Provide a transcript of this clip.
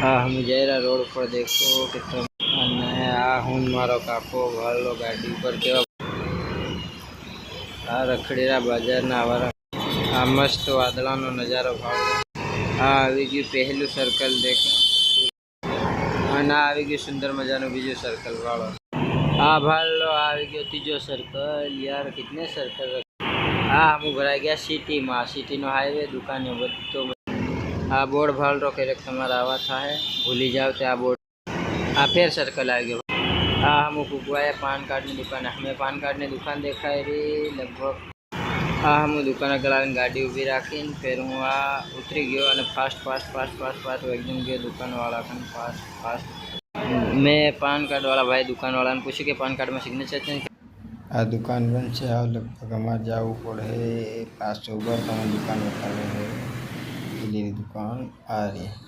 हाँ हम जयरा रोड पर देखो कितना आ हूँ मारो काको भालो गाड़ी पर केवा आ रखड़ेरा बाजार ना आवारा आ मस्त वादळानो नजारो भाव आ આવી ગયું પહેલું સર્કલ દેખો અને આ આવી ગયું સુંદર મજાનું બીજું સર્કલ વાળો આ ભાલો આવી ગયો ત્રીજો સર્કલ યાર कितने સર્કલ આ હું ભરાઈ ગયા સિટીમાં સિટીનો હાઈવે દુકાને બધો આ બોર્ડ ભાલો કે તમારા આવા થાય ભૂલી જાવ તે આ બોર્ડ आ फिर सर्कल आ गया हाँ हम फूकवाया पान कार्ड की दुकान हमें पान कार्ड की दुकान देखाई रही लगभग हाँ हम दुकान अगला गाड़ी ऊभी राखी फिर हूँ आ उतरी गयो और fast fast fast fast fast एकदम गयो दुकान वाला फास्ट फास्ट मैं पान कार्ड वाला भाई दुकान वाला ने पूछे कि पान कार्ड में सिग्नेचर चाहिए आ दुकान बंद है आ लगभग हमारे जाऊ पड़े पास उबर तो दुकान बता रहे दुकान आ रही है।